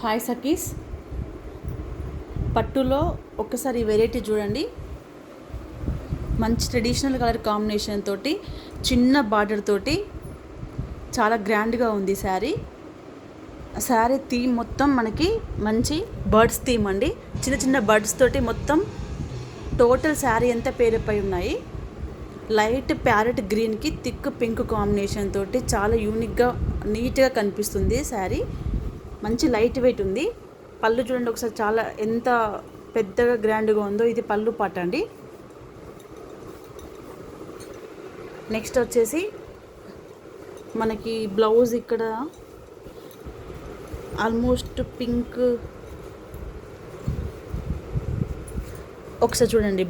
Hi Sakhi's, పట్టులో ఒక్కసారి variety చూడండి. మంచి ట్రెడిషనల్ కలర్ కాంబినేషన్ తోటి చిన్న బార్డర్ తోటి చాలా గ్రాండ్గా ఉంది శారీ. థీమ్ మొత్తం మనకి మంచి బర్డ్స్ థీమ్ అండి. చిన్న చిన్న బర్డ్స్ తోటి మొత్తం టోటల్ శారీ అంతా పేరుపై ఉన్నాయి. లైట్ ప్యారెట్ గ్రీన్కి థిక్ పింక్ కాంబినేషన్ తోటి చాలా యూనిక్గా నీట్గా కనిపిస్తుంది శారీ. మంచి లైట్ వెయిట్ ఉంది. పళ్ళు చూడండి ఒకసారి, చాలా ఎంత పెద్దగా గ్రాండ్గా ఉందో. ఇది పళ్ళు పాట అండి. నెక్స్ట్ వచ్చేసి మనకి బ్లౌజ్ ఇక్కడ ఆల్మోస్ట్ పింక్. ఒకసారి చూడండి,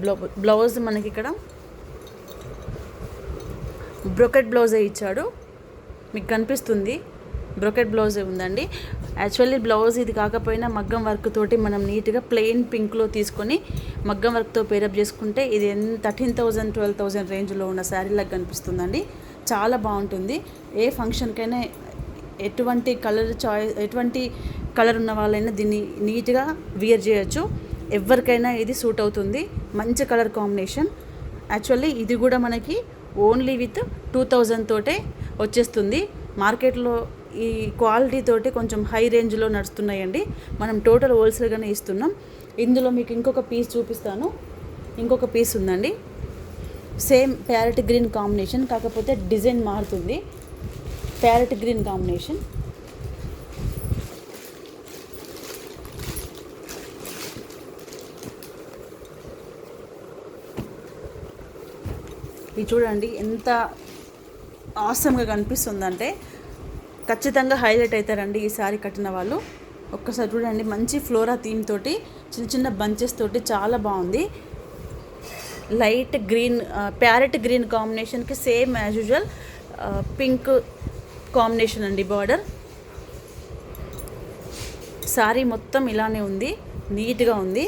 బ్లౌజ్ మనకి ఇక్కడ బ్రోకెట్ బ్లౌజే ఇచ్చాడు. మీకు కనిపిస్తుంది, బ్రోకెట్ బ్లౌజే ఉందండి. యాక్చువల్లీ బ్లౌజ్ ఇది కాకపోయినా మగ్గం వర్క్ తోటి మనం నీట్గా ప్లెయిన్ పింక్లో తీసుకొని మగ్గం వర్క్తో పేరప్ చేసుకుంటే ఇది 13,000 12,000 రేంజ్లో ఉన్న శారీలాగా కనిపిస్తుందండి. చాలా బాగుంటుంది. ఏ ఫంక్షన్కైనా ఎటువంటి కలర్ ఉన్న వాళ్ళైనా దీన్ని నీట్గా వియర్ చేయొచ్చు. ఎవరికైనా ఇది సూట్ అవుతుంది. మంచి కలర్ కాంబినేషన్. యాక్చువల్లీ ఇది కూడా మనకి ఓన్లీ విత్ 2,000 తోటే వచ్చేస్తుంది. మార్కెట్లో ఈ క్వాలిటీ తోటి కొంచెం హై రేంజ్లో నడుస్తున్నాయండి. మనం టోటల్ హోల్సేల్గానే ఇస్తున్నాం. ఇందులో మీకు ఇంకొక పీస్ చూపిస్తాను. ఇంకొక పీస్ ఉందండి, సేమ్ ప్యారెట్ గ్రీన్ కాంబినేషన్, కాకపోతే డిజైన్ మారుతుంది. Parrot green combination. ఇది చూడండి ఎంత ఆసమ్గా కనిపిస్తుందంటే ఖచ్చితంగా హైలైట్ అవుతారండి ఈ సారీ కట్టిన వాళ్ళు. ఒక్కసారి చూడండి, మంచి ఫ్లోరా థీమ్ తోటి చిన్న చిన్న బంచెస్ తోటి చాలా బాగుంది. లైట్ గ్రీన్, ప్యారెట్ గ్రీన్ కాంబినేషన్కి same as usual pink combination అండి బార్డర్. సారీ మొత్తం ఇలానే ఉంది, నీట్గా ఉంది.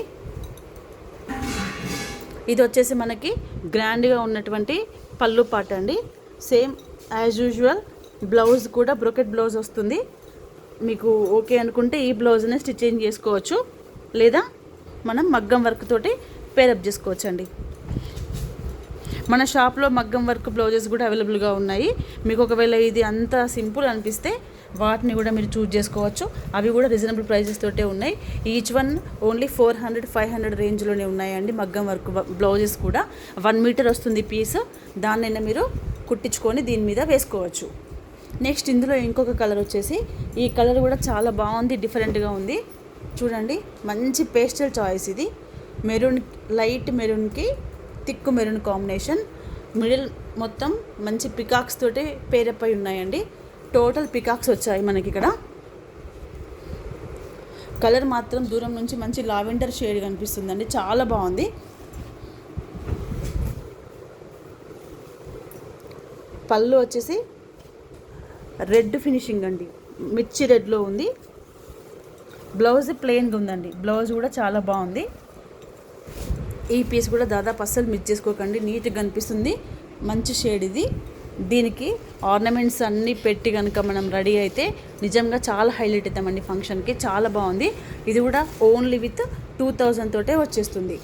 ఇది వచ్చేసి మనకి గ్రాండ్గా ఉన్నటువంటి పళ్ళు పాట అండి. సేమ్ యాజ్ యూజువల్ బ్లౌజ్ కూడా బ్రోకెట్ బ్లౌజ్ వస్తుంది. మీకు ఓకే అనుకుంటే ఈ బ్లౌజ్ని స్టిచ్చింగ్ చేసుకోవచ్చు, లేదా మనం మగ్గం వర్క్ తోటి పేరప్ చేసుకోవచ్చు అండి. మన షాప్లో మగ్గం వర్క్ బ్లౌజెస్ కూడా అవైలబుల్గా ఉన్నాయి. మీకు ఒకవేళ ఇది అంత సింపుల్ అనిపిస్తే వాటిని కూడా మీరు చూజ్ చేసుకోవచ్చు. అవి కూడా రీజనబుల్ ప్రైజెస్ తోటే ఉన్నాయి. ఈచ్ వన్ ఓన్లీ 400-500 రేంజ్లోనే ఉన్నాయండి. మగ్గం వర్క్ బ్లౌజెస్ కూడా 1 మీటర్ వస్తుంది పీస్. దాన్నైనా మీరు కుట్టించుకొని దీని మీద వేసుకోవచ్చు. నెక్స్ట్ ఇందులో ఇంకొక కలర్ వచ్చేసి, ఈ కలర్ కూడా చాలా బాగుంది, డిఫరెంట్గా ఉంది. చూడండి, మంచి పేస్టల్ చాయిస్ ఇది. మెరూన్, లైట్ మెరూన్కి థిక్ మెరూన్ కాంబినేషన్. మిడిల్ మొత్తం మంచి పికాక్స్ తోటి పేరప్ అయి ఉన్నాయండి. టోటల్ పికాక్స్ వచ్చాయి మనకి ఇక్కడ. కలర్ మాత్రం దూరం నుంచి మంచి లావెండర్ షేడ్ కనిపిస్తుందండి, చాలా బాగుంది. పళ్ళు వచ్చేసి రెడ్ ఫినిషింగ్ అండి, మిర్చి రెడ్లో ఉంది. బ్లౌజ్ ప్లెయిన్గా ఉందండి. బ్లౌజ్ కూడా చాలా బాగుంది. ఈ పీస్ కూడా దాదాపు అస్సలు మిస్ చేసుకోకండి, నీట్గా కనిపిస్తుంది. మంచి షేడ్ ఇది. దీనికి ఆర్నమెంట్స్ అన్నీ పెట్టి కనుక మనం రెడీ అయితే నిజంగా చాలా హైలైట్ అవుతామండి ఫంక్షన్కి. చాలా బాగుంది. ఇది కూడా ఓన్లీ విత్ 2,000 తోటే వచ్చేస్తుంది.